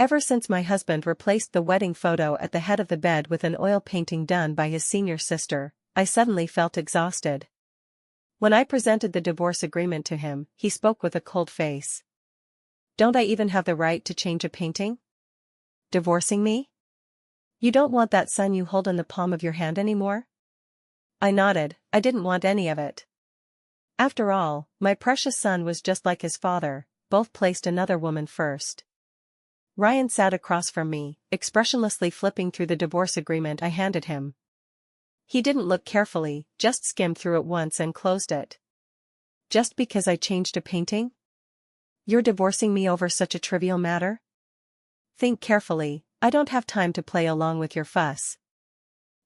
Ever since my husband replaced the wedding photo at the head of the bed with an oil painting done by his senior sister, I suddenly felt exhausted. When I presented the divorce agreement to him, he spoke with a cold face. "Don't I even have the right to change a painting? Divorcing me? You don't want that son you hold in the palm of your hand anymore?" I nodded. I didn't want any of it. After all, my precious son was just like his father, both placed another woman first. Ryan sat across from me, expressionlessly flipping through the divorce agreement I handed him. He didn't look carefully, just skimmed through it once and closed it. "Just because I changed a painting? You're divorcing me over such a trivial matter? Think carefully, I don't have time to play along with your fuss.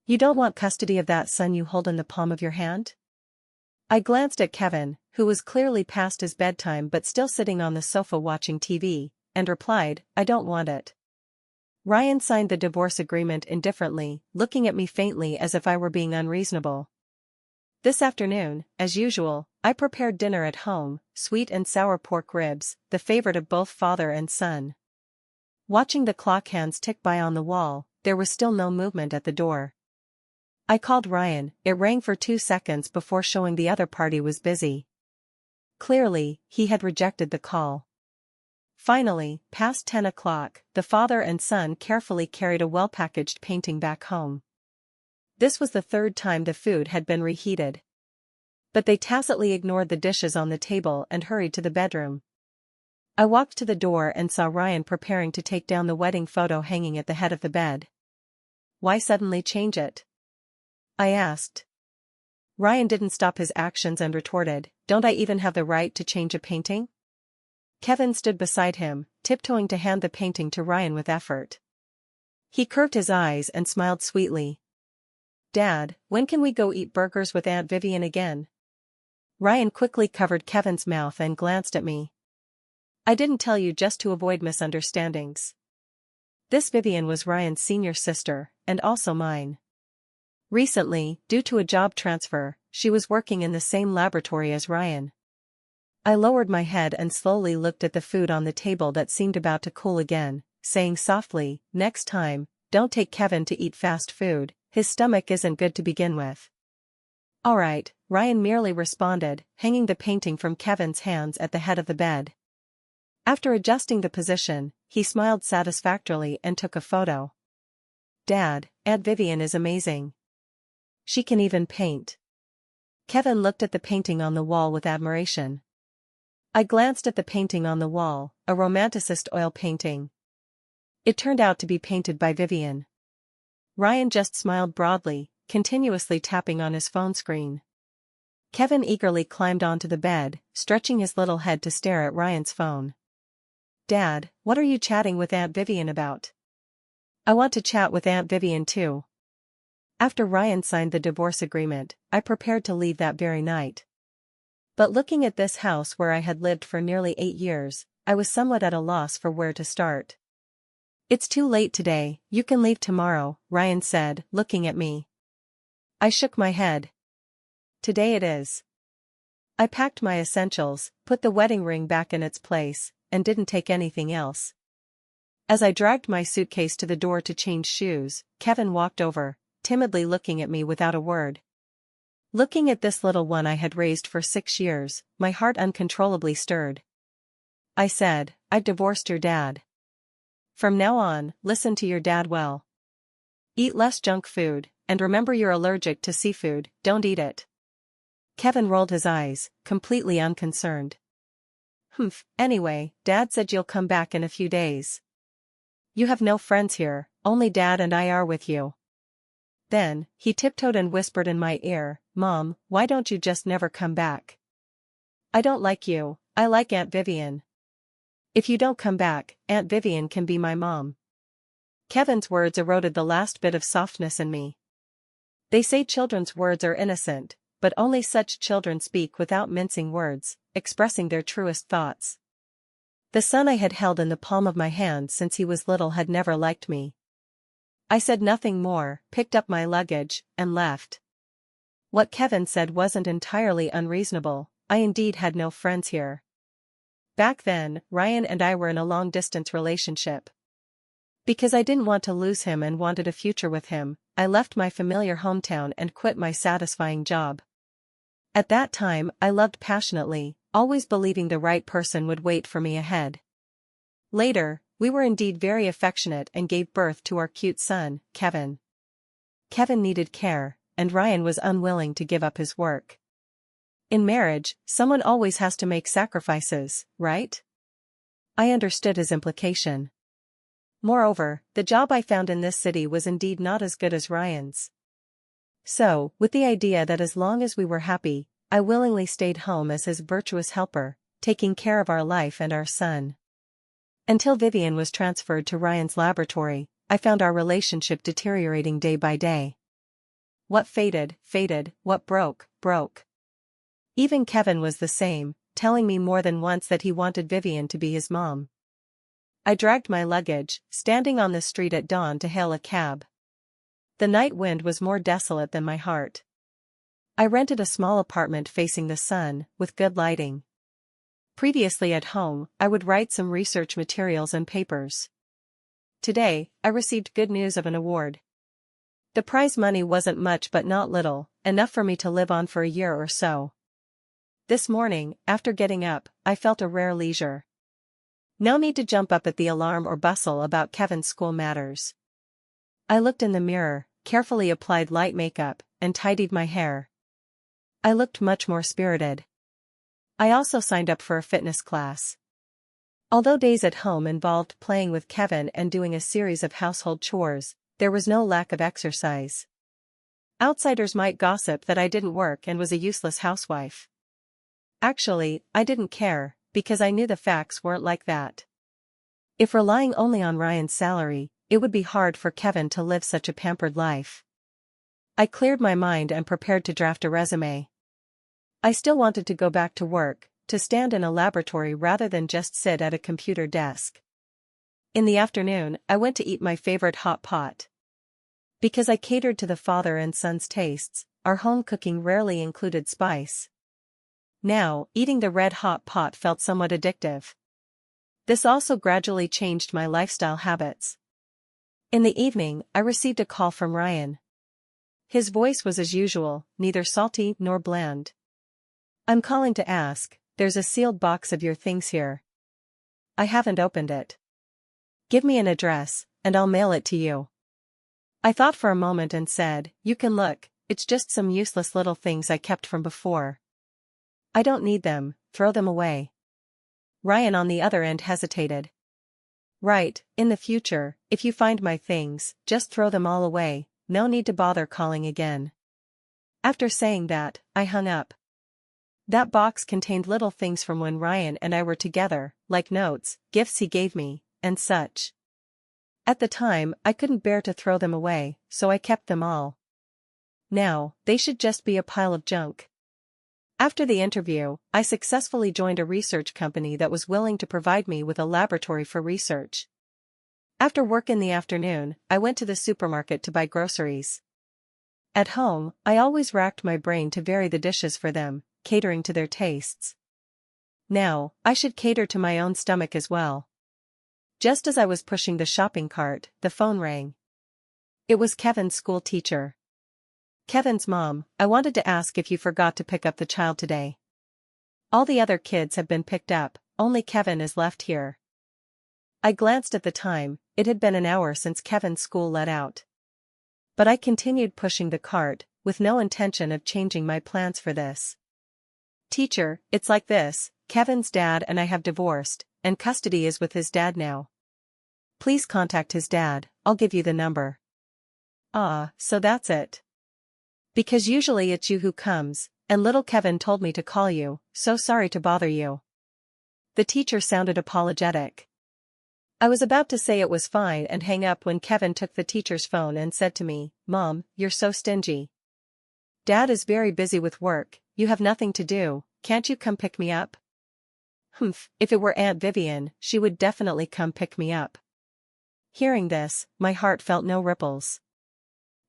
You don't want custody of that son you hold in the palm of your hand?" I glanced at Kevin, who was clearly past his bedtime but still sitting on the sofa watching TV, and replied, "I don't want it." Ryan signed the divorce agreement indifferently, looking at me faintly as if I were being unreasonable. This afternoon, as usual, I prepared dinner at home, sweet and sour pork ribs, the favorite of both father and son. Watching the clock hands tick by on the wall, there was still no movement at the door. I called Ryan. It rang for 2 seconds before showing the other party was busy. Clearly, he had rejected the call. Finally, past 10 o'clock, the father and son carefully carried a well-packaged painting back home. This was the third time the food had been reheated. But they tacitly ignored the dishes on the table and hurried to the bedroom. I walked to the door and saw Ryan preparing to take down the wedding photo hanging at the head of the bed. "Why suddenly change it?" I asked. Ryan didn't stop his actions and retorted, "Don't I even have the right to change a painting?" Kevin stood beside him, tiptoeing to hand the painting to Ryan with effort. He curved his eyes and smiled sweetly. "Dad, when can we go eat burgers with Aunt Vivian again?" Ryan quickly covered Kevin's mouth and glanced at me. "I didn't tell you just to avoid misunderstandings." This Vivian was Ryan's senior sister, and also mine. Recently, due to a job transfer, she was working in the same laboratory as Ryan. I lowered my head and slowly looked at the food on the table that seemed about to cool again, saying softly, "Next time, don't take Kevin to eat fast food, his stomach isn't good to begin with." "All right," Ryan merely responded, hanging the painting from Kevin's hands at the head of the bed. After adjusting the position, he smiled satisfactorily and took a photo. "Dad, Aunt Vivian is amazing. She can even paint." Kevin looked at the painting on the wall with admiration. I glanced at the painting on the wall, a Romanticist oil painting. It turned out to be painted by Vivian. Ryan just smiled broadly, continuously tapping on his phone screen. Kevin eagerly climbed onto the bed, stretching his little head to stare at Ryan's phone. "Dad, what are you chatting with Aunt Vivian about?" "I want to chat with Aunt Vivian too." After Ryan signed the divorce agreement, I prepared to leave that very night. But looking at this house where I had lived for nearly 8 years, I was somewhat at a loss for where to start. "It's too late today, you can leave tomorrow," Ryan said, looking at me. I shook my head. "Today it is." I packed my essentials, put the wedding ring back in its place, and didn't take anything else. As I dragged my suitcase to the door to change shoes, Kevin walked over, timidly looking at me without a word. Looking at this little one I had raised for 6 years, my heart uncontrollably stirred. I said, "I've divorced your dad. From now on, listen to your dad well. Eat less junk food, and remember you're allergic to seafood, don't eat it." Kevin rolled his eyes, completely unconcerned. "Humph, anyway, Dad said you'll come back in a few days. You have no friends here, only Dad and I are with you." Then, he tiptoed and whispered in my ear, "Mom, why don't you just never come back? I don't like you, I like Aunt Vivian. If you don't come back, Aunt Vivian can be my mom." Kevin's words eroded the last bit of softness in me. They say children's words are innocent, but only such children speak without mincing words, expressing their truest thoughts. The son I had held in the palm of my hand since he was little had never liked me. I said nothing more, picked up my luggage, and left. What Kevin said wasn't entirely unreasonable, I indeed had no friends here. Back then, Ryan and I were in a long-distance relationship. Because I didn't want to lose him and wanted a future with him, I left my familiar hometown and quit my satisfying job. At that time, I loved passionately, always believing the right person would wait for me ahead. Later, we were indeed very affectionate and gave birth to our cute son, Kevin. Kevin needed care, and Ryan was unwilling to give up his work. In marriage, someone always has to make sacrifices, right? I understood his implication. Moreover, the job I found in this city was indeed not as good as Ryan's. So, with the idea that as long as we were happy, I willingly stayed home as his virtuous helper, taking care of our life and our son. Until Vivian was transferred to Ryan's laboratory, I found our relationship deteriorating day by day. What faded, faded, what broke, broke. Even Kevin was the same, telling me more than once that he wanted Vivian to be his mom. I dragged my luggage, standing on the street at dawn to hail a cab. The night wind was more desolate than my heart. I rented a small apartment facing the sun, with good lighting. Previously at home, I would write some research materials and papers. Today, I received good news of an award. The prize money wasn't much but not little, enough for me to live on for a year or so. This morning, after getting up, I felt a rare leisure. No need to jump up at the alarm or bustle about Kevin's school matters. I looked in the mirror, carefully applied light makeup, and tidied my hair. I looked much more spirited. I also signed up for a fitness class. Although days at home involved playing with Kevin and doing a series of household chores, there was no lack of exercise. Outsiders might gossip that I didn't work and was a useless housewife. Actually, I didn't care, because I knew the facts weren't like that. If relying only on Ryan's salary, it would be hard for Kevin to live such a pampered life. I cleared my mind and prepared to draft a resume. I still wanted to go back to work, to stand in a laboratory rather than just sit at a computer desk. In the afternoon, I went to eat my favorite hot pot. Because I catered to the father and son's tastes, our home cooking rarely included spice. Now, eating the red-hot pot felt somewhat addictive. This also gradually changed my lifestyle habits. In the evening, I received a call from Ryan. His voice was as usual, neither salty nor bland. "I'm calling to ask, there's a sealed box of your things here. I haven't opened it. Give me an address, and I'll mail it to you." I thought for a moment and said, "You can look, it's just some useless little things I kept from before. I don't need them, throw them away." Ryan on the other end hesitated. "Right, in the future, if you find my things, just throw them all away, no need to bother calling again." After saying that, I hung up. That box contained little things from when Ryan and I were together, like notes, gifts he gave me, and such. At the time, I couldn't bear to throw them away, so I kept them all. Now, they should just be a pile of junk. After the interview, I successfully joined a research company that was willing to provide me with a laboratory for research. After work in the afternoon, I went to the supermarket to buy groceries. At home, I always racked my brain to vary the dishes for them, catering to their tastes. Now, I should cater to my own stomach as well. Just as I was pushing the shopping cart, the phone rang. It was Kevin's school teacher. "Kevin's mom, I wanted to ask if you forgot to pick up the child today. All the other kids have been picked up, only Kevin is left here." I glanced at the time, it had been an hour since Kevin's school let out. But I continued pushing the cart, with no intention of changing my plans for this. "Teacher, it's like this, Kevin's dad and I have divorced, and custody is with his dad now. Please contact his dad, I'll give you the number." "Ah, so that's it. Because usually it's you who comes, and little Kevin told me to call you, so sorry to bother you." The teacher sounded apologetic. I was about to say it was fine and hang up when Kevin took the teacher's phone and said to me, "Mom, you're so stingy. Dad is very busy with work, you have nothing to do, can't you come pick me up?" Humph, if it were Aunt Vivian, she would definitely come pick me up. Hearing this, my heart felt no ripples.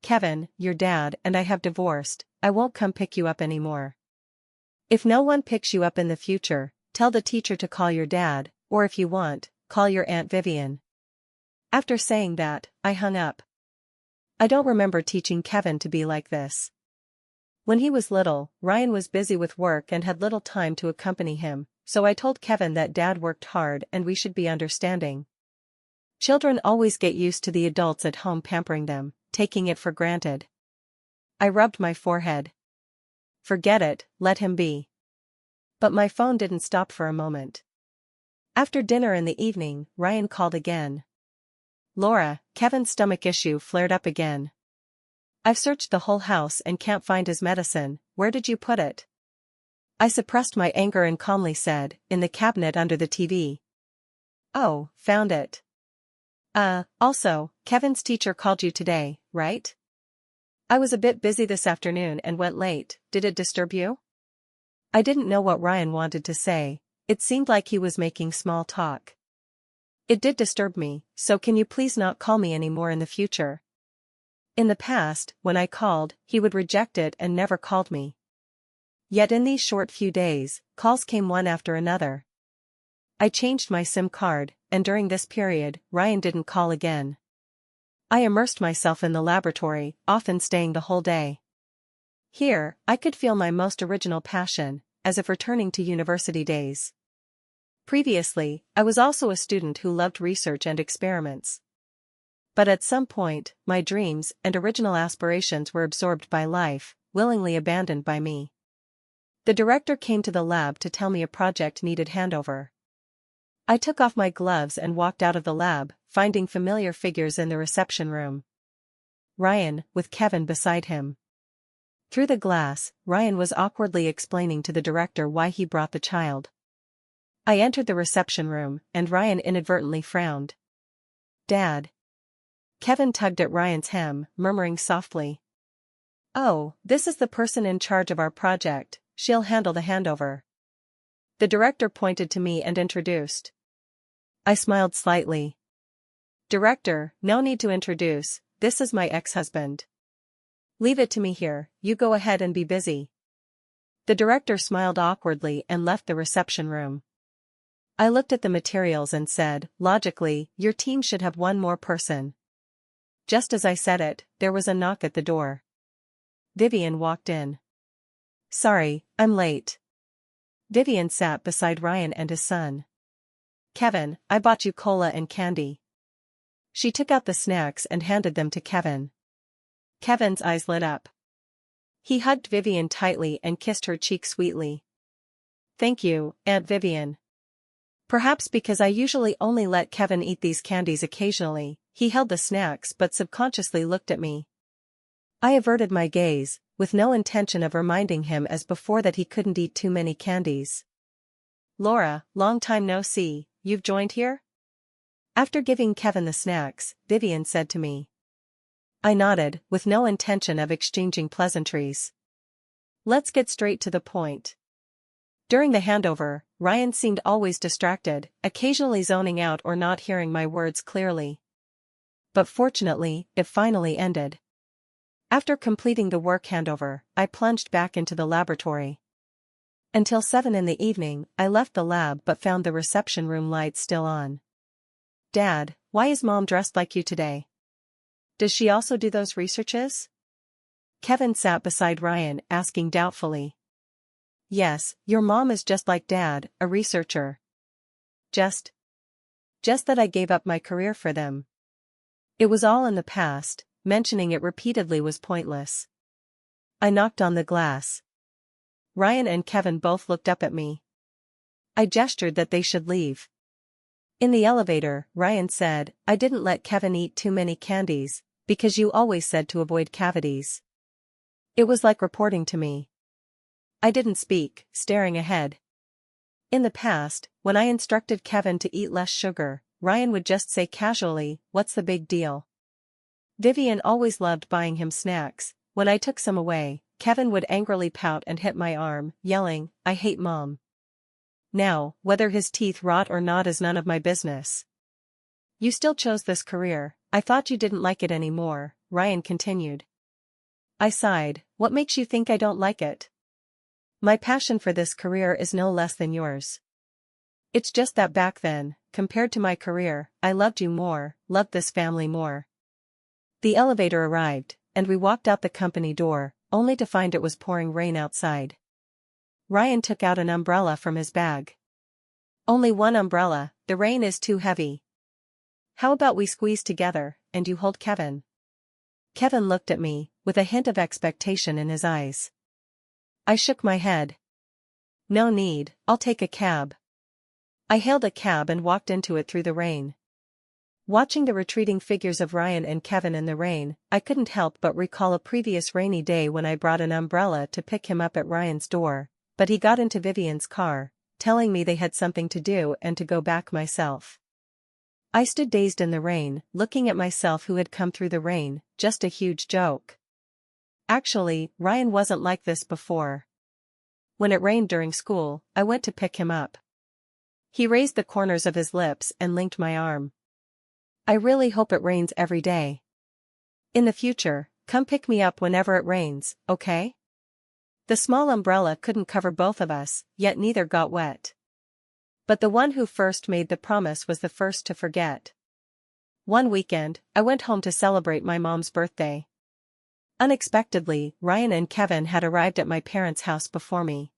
"Kevin, your dad and I have divorced, I won't come pick you up anymore. If no one picks you up in the future, tell the teacher to call your dad, or if you want, call your Aunt Vivian." After saying that, I hung up. I don't remember teaching Kevin to be like this. When he was little, Ryan was busy with work and had little time to accompany him, so I told Kevin that Dad worked hard and we should be understanding. Children always get used to the adults at home pampering them, taking it for granted. I rubbed my forehead. Forget it, let him be. But my phone didn't stop for a moment. After dinner in the evening, Ryan called again. Laura, Kevin's stomach issue flared up again. I've searched the whole house and can't find his medicine, where did you put it? I suppressed my anger and calmly said, in the cabinet under the TV. Oh, found it. Also, Kevin's teacher called you today, right? I was a bit busy this afternoon and went late, did it disturb you? I didn't know what Ryan wanted to say, it seemed like he was making small talk. It did disturb me, so can you please not call me anymore in the future? In the past, when I called, he would reject it and never called me. Yet in these short few days, calls came one after another. I changed my SIM card, and during this period, Ryan didn't call again. I immersed myself in the laboratory, often staying the whole day. Here, I could feel my most original passion, as if returning to university days. Previously, I was also a student who loved research and experiments. But at some point, my dreams and original aspirations were absorbed by life, willingly abandoned by me. The director came to the lab to tell me a project needed handover. I took off my gloves and walked out of the lab, finding familiar figures in the reception room. Ryan, with Kevin beside him. Through the glass, Ryan was awkwardly explaining to the director why he brought the child. I entered the reception room, and Ryan inadvertently frowned. Dad. Kevin tugged at Ryan's hem, murmuring softly. Oh, this is the person in charge of our project, she'll handle the handover. The director pointed to me and introduced. I smiled slightly. Director, no need to introduce, this is my ex-husband. Leave it to me here, you go ahead and be busy. The director smiled awkwardly and left the reception room. I looked at the materials and said, logically, your team should have one more person. Just as I said it, there was a knock at the door. Vivian walked in. Sorry, I'm late. Vivian sat beside Ryan and his son. Kevin, I bought you cola and candy. She took out the snacks and handed them to Kevin. Kevin's eyes lit up. He hugged Vivian tightly and kissed her cheek sweetly. Thank you, Aunt Vivian. Perhaps because I usually only let Kevin eat these candies occasionally, he held the snacks but subconsciously looked at me. I averted my gaze, with no intention of reminding him as before that he couldn't eat too many candies. Laura, long time no see, you've joined here? After giving Kevin the snacks, Vivian said to me. I nodded, with no intention of exchanging pleasantries. Let's get straight to the point. During the handover, Ryan seemed always distracted, occasionally zoning out or not hearing my words clearly. But fortunately, it finally ended. After completing the work handover, I plunged back into the laboratory. Until 7 in the evening, I left the lab but found the reception room lights still on. Dad, why is Mom dressed like you today? Does she also do those researches? Kevin sat beside Ryan, asking doubtfully. Yes, your mom is just like Dad, a researcher. Just that I gave up my career for them. It was all in the past, mentioning it repeatedly was pointless. I knocked on the glass. Ryan and Kevin both looked up at me. I gestured that they should leave. In the elevator, Ryan said, I didn't let Kevin eat too many candies, because you always said to avoid cavities. It was like reporting to me. I didn't speak, staring ahead. In the past, when I instructed Kevin to eat less sugar, Ryan would just say casually, what's the big deal? Vivian always loved buying him snacks. When I took some away, Kevin would angrily pout and hit my arm, yelling, I hate Mom. Now, whether his teeth rot or not is none of my business. You still chose this career, I thought you didn't like it anymore, Ryan continued. I sighed, what makes you think I don't like it? My passion for this career is no less than yours. It's just that back then, compared to my career, I loved you more, loved this family more. The elevator arrived, and we walked out the company door, only to find it was pouring rain outside. Ryan took out an umbrella from his bag. Only one umbrella, the rain is too heavy. How about we squeeze together, and you hold Kevin? Kevin looked at me, with a hint of expectation in his eyes. I shook my head. No need, I'll take a cab. I hailed a cab and walked into it through the rain. Watching the retreating figures of Ryan and Kevin in the rain, I couldn't help but recall a previous rainy day when I brought an umbrella to pick him up at Ryan's door, but he got into Vivian's car, telling me they had something to do and to go back myself. I stood dazed in the rain, looking at myself who had come through the rain, just a huge joke. Actually, Ryan wasn't like this before. When it rained during school, I went to pick him up. He raised the corners of his lips and linked my arm. I really hope it rains every day. In the future, come pick me up whenever it rains, okay? The small umbrella couldn't cover both of us, yet neither got wet. But the one who first made the promise was the first to forget. One weekend, I went home to celebrate my mom's birthday. Unexpectedly, Ryan and Kevin had arrived at my parents' house before me.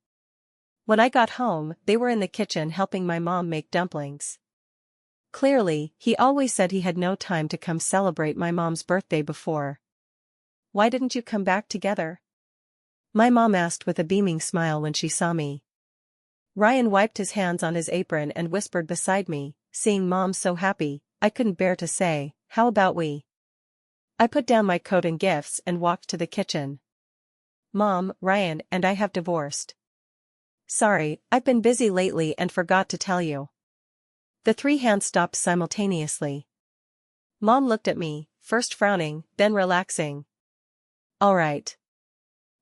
When I got home, they were in the kitchen helping my mom make dumplings. Clearly, he always said he had no time to come celebrate my mom's birthday before. Why didn't you come back together? My mom asked with a beaming smile when she saw me. Ryan wiped his hands on his apron and whispered beside me, seeing Mom so happy, I couldn't bear to say, how about we? I put down my coat and gifts and walked to the kitchen. Mom, Ryan and I have divorced. Sorry, I've been busy lately and forgot to tell you. The three hands stopped simultaneously. Mom looked at me, first frowning, then relaxing. All right.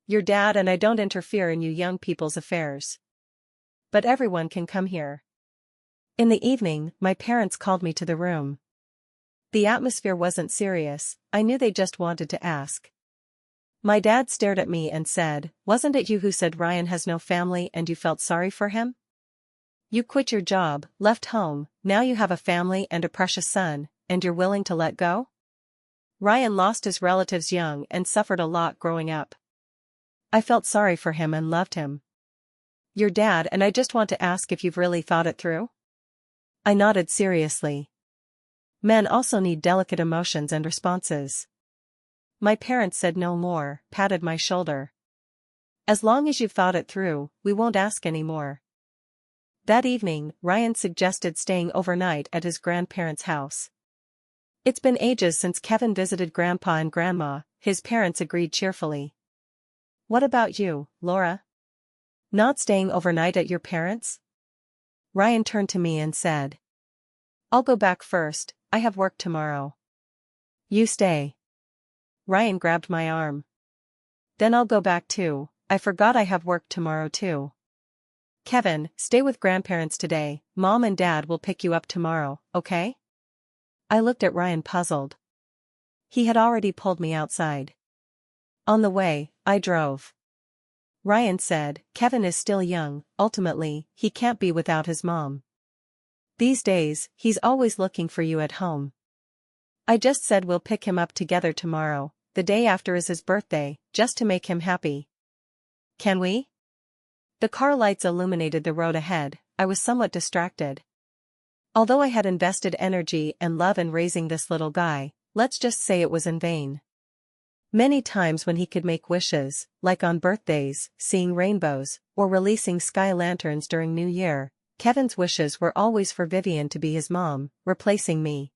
Your dad and I don't interfere in you young people's affairs. But everyone can come here. In the evening, my parents called me to the room. The atmosphere wasn't serious, I knew they just wanted to ask. My dad stared at me and said, wasn't it you who said Ryan has no family and you felt sorry for him? You quit your job, left home, now you have a family and a precious son, and you're willing to let go? Ryan lost his relatives young and suffered a lot growing up. I felt sorry for him and loved him. Your dad and I just want to ask if you've really thought it through? I nodded seriously. Men also need delicate emotions and responses. My parents said no more, patted my shoulder. As long as you've thought it through, we won't ask any more. That evening, Ryan suggested staying overnight at his grandparents' house. It's been ages since Kevin visited Grandpa and Grandma, his parents agreed cheerfully. What about you, Laura? Not staying overnight at your parents'? Ryan turned to me and said. I'll go back first, I have work tomorrow. You stay. Ryan grabbed my arm. Then I'll go back too, I forgot I have work tomorrow too. Kevin, stay with grandparents today, Mom and Dad will pick you up tomorrow, okay? I looked at Ryan puzzled. He had already pulled me outside. On the way, I drove. Ryan said, Kevin is still young, ultimately, he can't be without his mom. These days, he's always looking for you at home. I just said we'll pick him up together tomorrow, the day after is his birthday, just to make him happy. Can we? The car lights illuminated the road ahead, I was somewhat distracted. Although I had invested energy and love in raising this little guy, let's just say it was in vain. Many times when he could make wishes, like on birthdays, seeing rainbows, or releasing sky lanterns during New Year, Kevin's wishes were always for Vivian to be his mom, replacing me.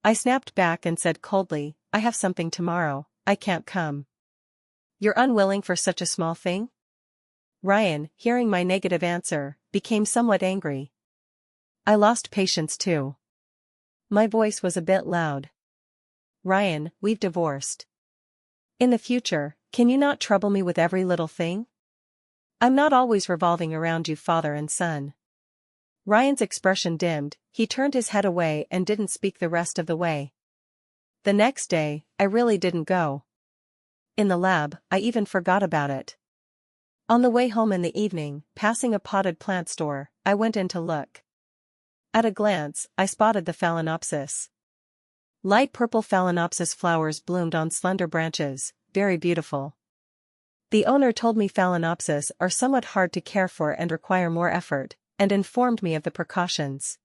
I snapped back and said coldly, I have something tomorrow, I can't come. You're unwilling for such a small thing? Ryan, hearing my negative answer, became somewhat angry. I lost patience too. My voice was a bit loud. Ryan, we've divorced. In the future, can you not trouble me with every little thing? I'm not always revolving around you, father and son. Ryan's expression dimmed, he turned his head away and didn't speak the rest of the way. The next day, I really didn't go. In the lab, I even forgot about it. On the way home in the evening, passing a potted plant store, I went in to look. At a glance, I spotted the Phalaenopsis. Light purple Phalaenopsis flowers bloomed on slender branches, very beautiful. The owner told me Phalaenopsis are somewhat hard to care for and require more effort, and informed me of the precautions.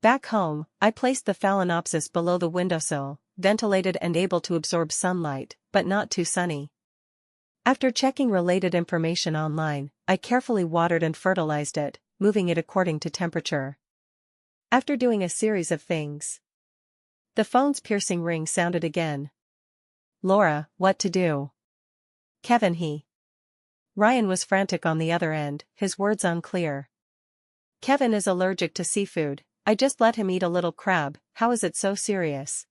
Back home, I placed the Phalaenopsis below the windowsill, ventilated and able to absorb sunlight, but not too sunny. After checking related information online, I carefully watered and fertilized it, moving it according to temperature. After doing a series of things, the phone's piercing ring sounded again. Laura, what to do? Kevin. Ryan was frantic on the other end, his words unclear. Kevin is allergic to seafood. I just let him eat a little crab. How is it so serious?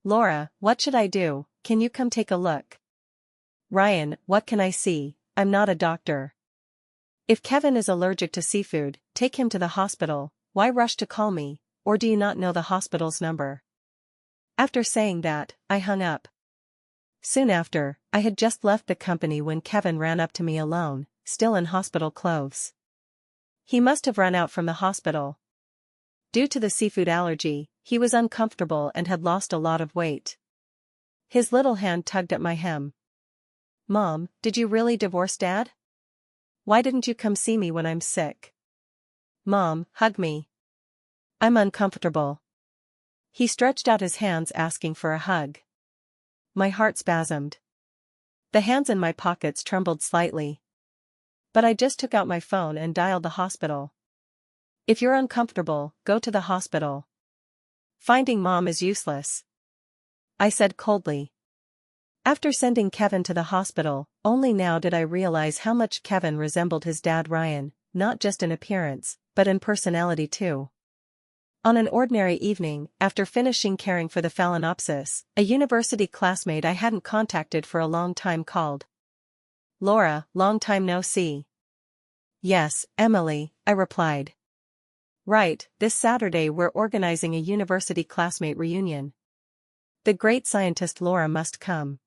Laura, what should I do? Can you come take a look? Ryan, what can I see? I'm not a doctor. If Kevin is allergic to seafood, take him to the hospital. Why rush to call me? Or do you not know the hospital's number? After saying that, I hung up. Soon after, I had just left the company when Kevin ran up to me alone, still in hospital clothes. He must have run out from the hospital. Due to the seafood allergy, he was uncomfortable and had lost a lot of weight. His little hand tugged at my hem. Mom, did you really divorce Dad? Why didn't you come see me when I'm sick? Mom, hug me. I'm uncomfortable. He stretched out his hands asking for a hug. My heart spasmed. The hands in my pockets trembled slightly. But I just took out my phone and dialed the hospital. If you're uncomfortable, go to the hospital. Finding Mom is useless, I said coldly. After sending Kevin to the hospital, only now did I realize how much Kevin resembled his dad Ryan, not just in appearance, but in personality too. On an ordinary evening, after finishing caring for the Phalaenopsis, a university classmate I hadn't contacted for a long time called. Laura, long time no see. Yes, Emily, I replied. Right, this Saturday we're organizing a university classmate reunion. The great scientist Laura must come.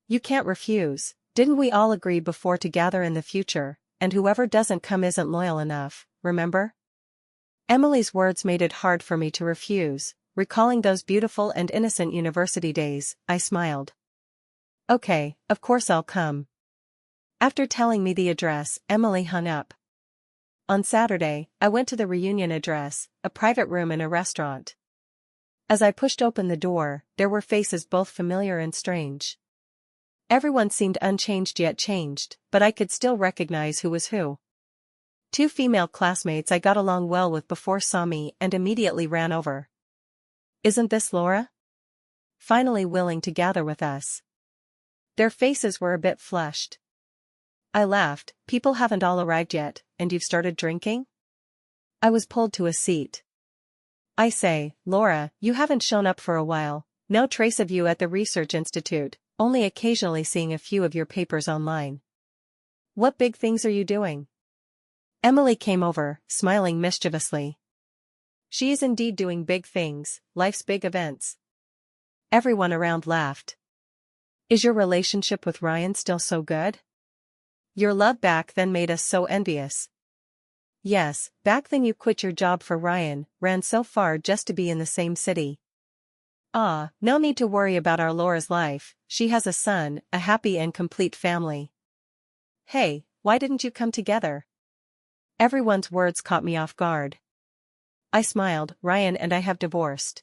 You can't refuse. Didn't we all agree before to gather in the future, and whoever doesn't come isn't loyal enough, remember? Emily's words made it hard for me to refuse. Recalling those beautiful and innocent university days, I smiled. Okay, of course I'll come. After telling me the address, Emily hung up. On Saturday, I went to the reunion address, a private room in a restaurant. As I pushed open the door, there were faces both familiar and strange. Everyone seemed unchanged yet changed, but I could still recognize who was who. Two female classmates I got along well with before saw me and immediately ran over. Isn't this Laura? Finally willing to gather with us. Their faces were a bit flushed. I laughed. People haven't all arrived yet, and you've started drinking? I was pulled to a seat. I say, Laura, you haven't shown up for a while. No trace of you at the research institute, only occasionally seeing a few of your papers online. What big things are you doing? Emily came over, smiling mischievously. She is indeed doing big things, life's big events. Everyone around laughed. Is your relationship with Ryan still so good? Your love back then made us so envious. Yes, back then you quit your job for Ryan, ran so far just to be in the same city. Ah, no need to worry about our Laura's life, she has a son, a happy and complete family. Hey, why didn't you come together? Everyone's words caught me off guard. I smiled. Ryan and I have divorced.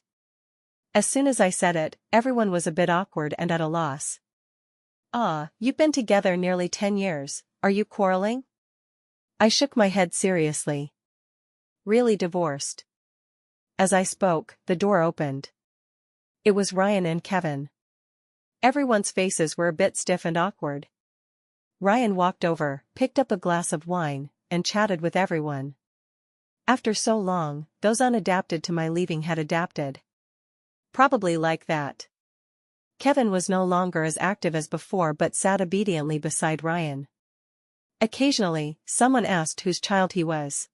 As soon as I said it, everyone was a bit awkward and at a loss. Ah, you've been together nearly 10 years, are you quarreling? I shook my head seriously. Really divorced. As I spoke, the door opened. It was Ryan and Kevin. Everyone's faces were a bit stiff and awkward. Ryan walked over, picked up a glass of wine, and chatted with everyone. After so long, those unadapted to my leaving had adapted. Probably like that. Kevin was no longer as active as before but sat obediently beside Ryan. Occasionally, someone asked whose child he was.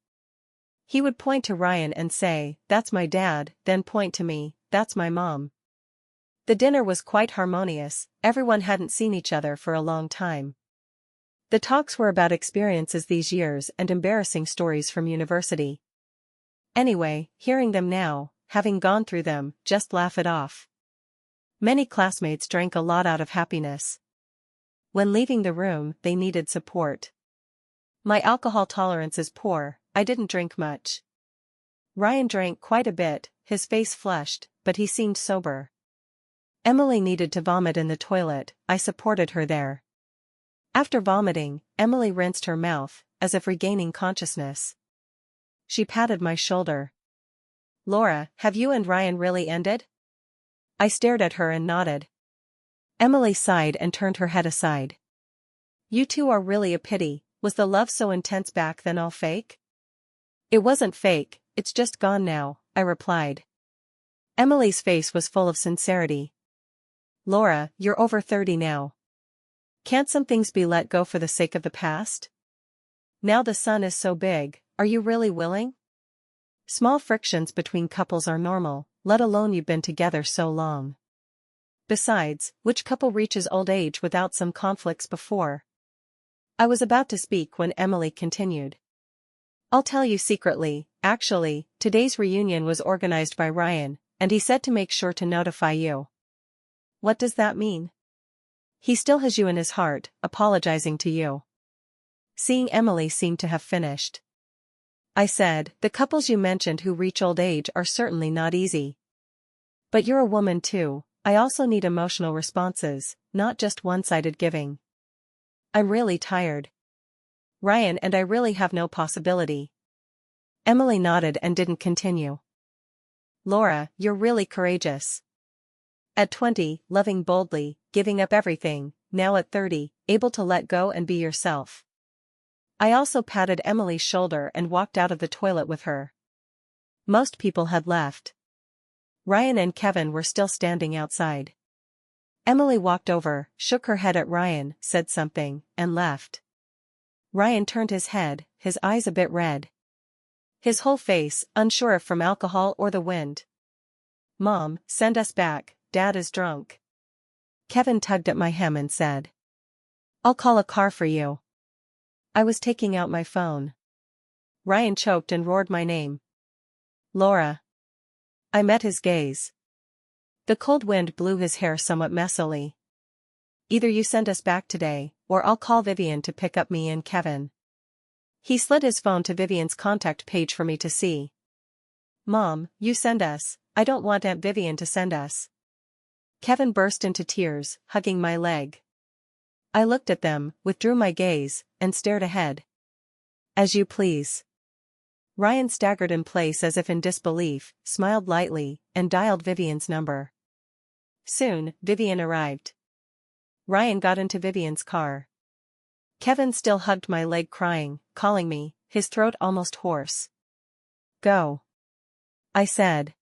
He would point to Ryan and say, "That's my dad," then point to me, "That's my mom." The dinner was quite harmonious, everyone hadn't seen each other for a long time. The talks were about experiences these years and embarrassing stories from university. Anyway, hearing them now, having gone through them, just laugh it off. Many classmates drank a lot out of happiness. When leaving the room, they needed support. My alcohol tolerance is poor, I didn't drink much. Ryan drank quite a bit, his face flushed, but he seemed sober. Emily needed to vomit in the toilet, I supported her there. After vomiting, Emily rinsed her mouth, as if regaining consciousness. She patted my shoulder. "Laura, have you and Ryan really ended?" I stared at her and nodded. Emily sighed and turned her head aside. "You two are really a pity. Was the love so intense back then all fake?" "It wasn't fake, it's just gone now," I replied. Emily's face was full of sincerity. "Laura, you're over 30 now. Can't some things be let go for the sake of the past? Now the sun is so big, are you really willing? Small frictions between couples are normal, let alone you've been together so long. Besides, which couple reaches old age without some conflicts before?" I was about to speak when Emily continued. "I'll tell you secretly, actually, today's reunion was organized by Ryan, and he said to make sure to notify you." "What does that mean?" "He still has you in his heart, apologizing to you." Seeing Emily seemed to have finished. I said, "The couples you mentioned who reach old age are certainly not easy. But you're a woman too, I also need emotional responses, not just one-sided giving. I'm really tired. Ryan and I really have no possibility." Emily nodded and didn't continue. "Laura, you're really courageous. At 20, loving boldly, giving up everything, now at 30, able to let go and be yourself." I also patted Emily's shoulder and walked out of the toilet with her. Most people had left. Ryan and Kevin were still standing outside. Emily walked over, shook her head at Ryan, said something, and left. Ryan turned his head, his eyes a bit red. His whole face, unsure if from alcohol or the wind. "Mom, send us back, Dad is drunk." Kevin tugged at my hem and said, "I'll call a car for you." I was taking out my phone. Ryan choked and roared my name. "Laura." I met his gaze. The cold wind blew his hair somewhat messily. "Either you send us back today, or I'll call Vivian to pick up me and Kevin." He slid his phone to Vivian's contact page for me to see. "Mom, you send us, I don't want Aunt Vivian to send us." Kevin burst into tears, hugging my leg. I looked at them, withdrew my gaze, and stared ahead. "As you please." Ryan staggered in place as if in disbelief, smiled lightly, and dialed Vivian's number. Soon, Vivian arrived. Ryan got into Vivian's car. Kevin still hugged my leg crying, calling me, his throat almost hoarse. "Go," I said.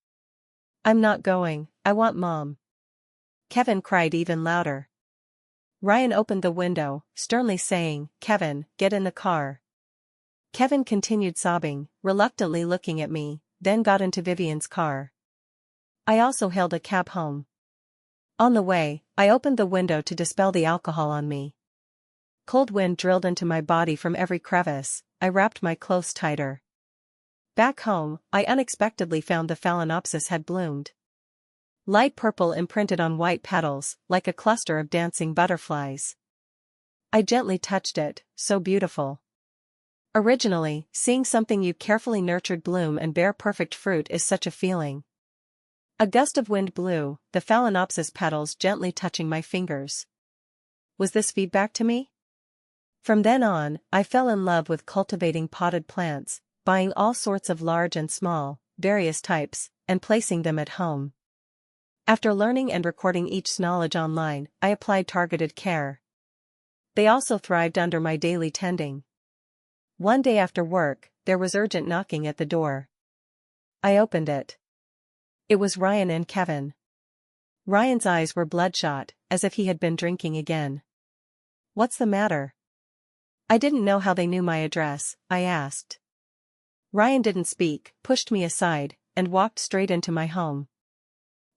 "I'm not going, I want Mom." Kevin cried even louder. Ryan opened the window, sternly saying, "Kevin, get in the car." Kevin continued sobbing, reluctantly looking at me, then got into Vivian's car. I also hailed a cab home. On the way, I opened the window to dispel the alcohol on me. Cold wind drilled into my body from every crevice, I wrapped my clothes tighter. Back home, I unexpectedly found the phalaenopsis had bloomed. Light purple imprinted on white petals, like a cluster of dancing butterflies. I gently touched it, so beautiful. Originally, seeing something you carefully nurtured bloom and bear perfect fruit is such a feeling. A gust of wind blew, the phalaenopsis petals gently touching my fingers. Was this feedback to me? From then on, I fell in love with cultivating potted plants, buying all sorts of large and small, various types, and placing them at home. After learning and recording each knowledge online, I applied targeted care. They also thrived under my daily tending. One day after work, there was urgent knocking at the door. I opened it. It was Ryan and Kevin. Ryan's eyes were bloodshot, as if he had been drinking again. "What's the matter?" I didn't know how they knew my address, I asked. Ryan didn't speak, pushed me aside, and walked straight into my home.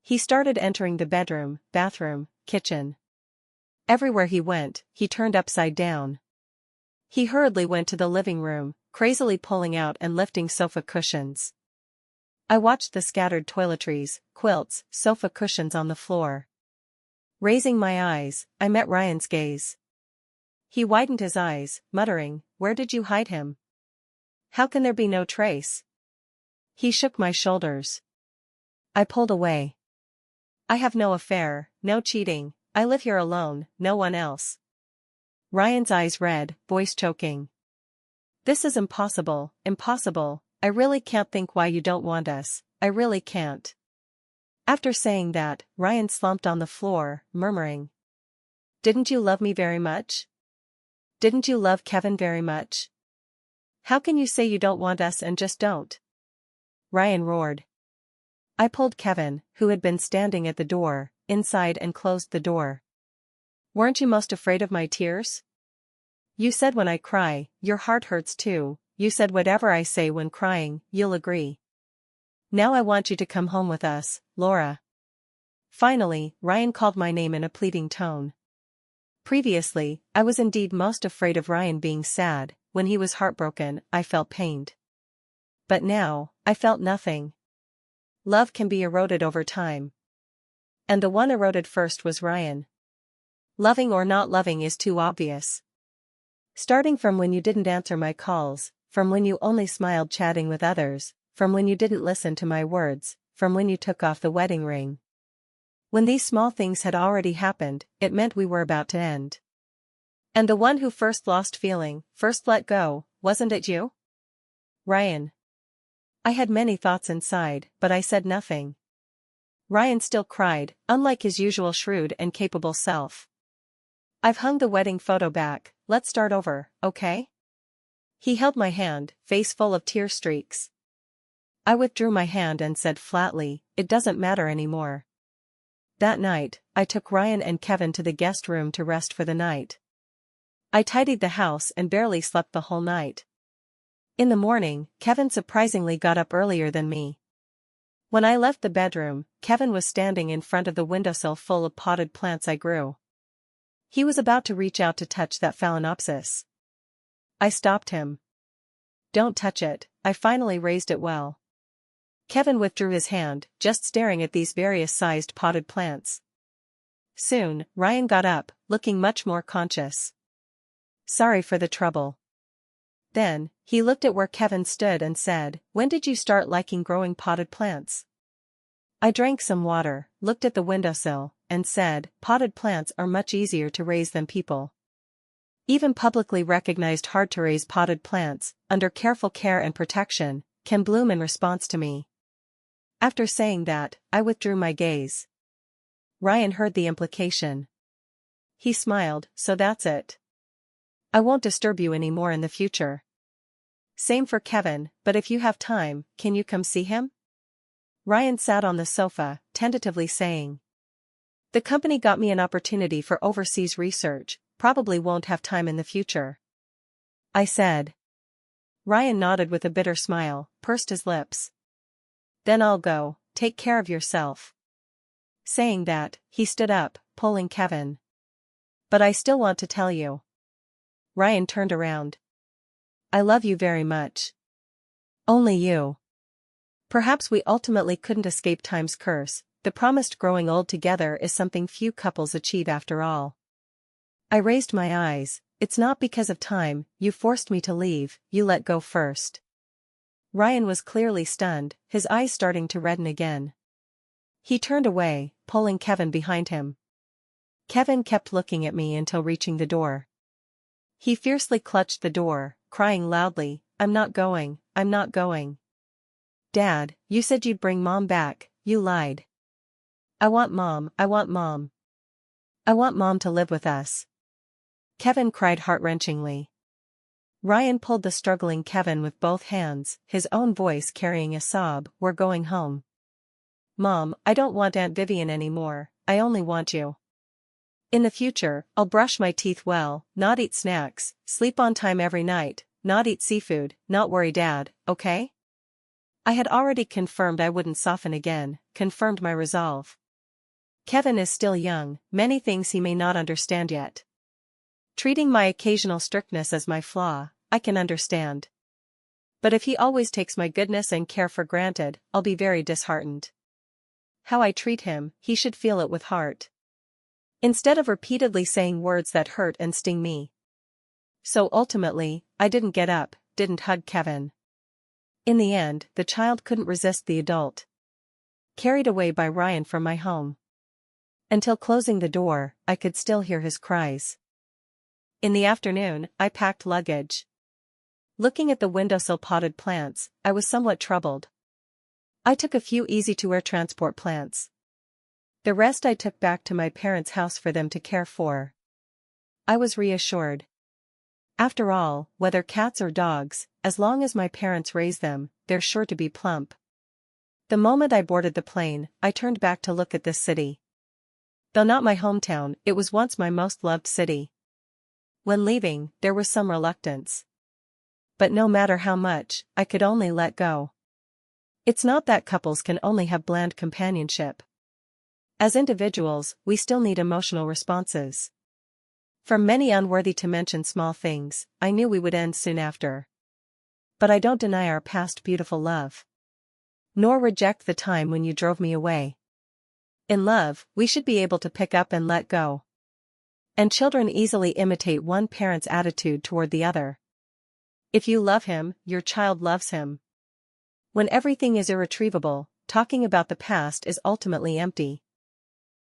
He started entering the bedroom, bathroom, kitchen. Everywhere he went, he turned upside down. He hurriedly went to the living room, crazily pulling out and lifting sofa cushions. I watched the scattered toiletries, quilts, sofa cushions on the floor. Raising my eyes, I met Ryan's gaze. He widened his eyes, muttering, "Where did you hide him? How can there be no trace?" He shook my shoulders. I pulled away. "I have no affair, no cheating, I live here alone, no one else." Ryan's eyes red, voice choking. "This is impossible, impossible, I really can't think why you don't want us, I really can't." After saying that, Ryan slumped on the floor, murmuring, "Didn't you love me very much? Didn't you love Kevin very much? How can you say you don't want us and just don't?" Ryan roared. I pulled Kevin, who had been standing at the door, inside and closed the door. "Weren't you most afraid of my tears? You said when I cry, your heart hurts too, you said whatever I say when crying, you'll agree. Now I want you to come home with us, Laura." Finally, Ryan called my name in a pleading tone. Previously, I was indeed most afraid of Ryan being sad. When he was heartbroken, I felt pained. But now, I felt nothing. Love can be eroded over time. And the one eroded first was Ryan. Loving or not loving is too obvious. Starting from when you didn't answer my calls, from when you only smiled chatting with others, from when you didn't listen to my words, from when you took off the wedding ring. When these small things had already happened, it meant we were about to end. And the one who first lost feeling, first let go, wasn't it you? Ryan. I had many thoughts inside, but I said nothing. Ryan still cried, unlike his usual shrewd and capable self. "I've hung the wedding photo back, let's start over, okay?" He held my hand, face full of tear streaks. I withdrew my hand and said flatly, "It doesn't matter anymore." That night, I took Ryan and Kevin to the guest room to rest for the night. I tidied the house and barely slept the whole night. In the morning, Kevin surprisingly got up earlier than me. When I left the bedroom, Kevin was standing in front of the windowsill full of potted plants I grew. He was about to reach out to touch that phalaenopsis. I stopped him. "Don't touch it," I finally raised it well. Kevin withdrew his hand, just staring at these various-sized potted plants. Soon, Ryan got up, looking much more conscious. "Sorry for the trouble." Then, he looked at where Kevin stood and said, "When did you start liking growing potted plants?" I drank some water, looked at the windowsill, and said, "Potted plants are much easier to raise than people. Even publicly recognized hard-to-raise potted plants, under careful care and protection, can bloom in response to me." After saying that, I withdrew my gaze. Ryan heard the implication. He smiled, "So that's it. I won't disturb you anymore in the future." Same for Kevin, but if you have time, can you come see him? Ryan sat on the sofa, tentatively saying, "The company got me an opportunity for overseas research, probably won't have time in the future." I said. Ryan nodded with a bitter smile, pursed his lips. "Then I'll go, take care of yourself." Saying that, he stood up, pulling Kevin. "But I still want to tell you." Ryan turned around. "I love you very much. Only you. Perhaps we ultimately couldn't escape time's curse, the promised growing old together is something few couples achieve after all." I raised my eyes. "It's not because of time, you forced me to leave, you let go first." Ryan was clearly stunned, his eyes starting to redden again. He turned away, pulling Kevin behind him. Kevin kept looking at me until reaching the door. He fiercely clutched the door, crying loudly, "I'm not going, I'm not going. Dad, you said you'd bring Mom back, you lied. I want Mom, I want Mom. I want Mom to live with us." Kevin cried heart-wrenchingly. Ryan pulled the struggling Kevin with both hands, his own voice carrying a sob, "We're going home. Mom, I don't want Aunt Vivian anymore, I only want you. In the future, I'll brush my teeth well, not eat snacks, sleep on time every night, not eat seafood, not worry Dad, okay?" I had already confirmed I wouldn't soften again, confirmed my resolve. Kevin is still young, many things he may not understand yet. Treating my occasional strictness as my flaw, I can understand. But if he always takes my goodness and care for granted, I'll be very disheartened. How I treat him, he should feel it with heart. Instead of repeatedly saying words that hurt and sting me. So ultimately, I didn't get up, didn't hug Kevin. In the end, the child couldn't resist the adult. Carried away by Ryan from my home. Until closing the door, I could still hear his cries. In the afternoon, I packed luggage. Looking at the windowsill potted plants, I was somewhat troubled. I took a few easy-to-wear transport plants. The rest I took back to my parents' house for them to care for. I was reassured. After all, whether cats or dogs, as long as my parents raise them, they're sure to be plump. The moment I boarded the plane, I turned back to look at this city. Though not my hometown, it was once my most loved city. When leaving, there was some reluctance. But no matter how much, I could only let go. It's not that couples can only have bland companionship. As individuals, we still need emotional responses. From many unworthy to mention small things, I knew we would end soon after. But I don't deny our past beautiful love. Nor reject the time when you drove me away. In love, we should be able to pick up and let go. And children easily imitate one parent's attitude toward the other. If you love him, your child loves him. When everything is irretrievable, talking about the past is ultimately empty.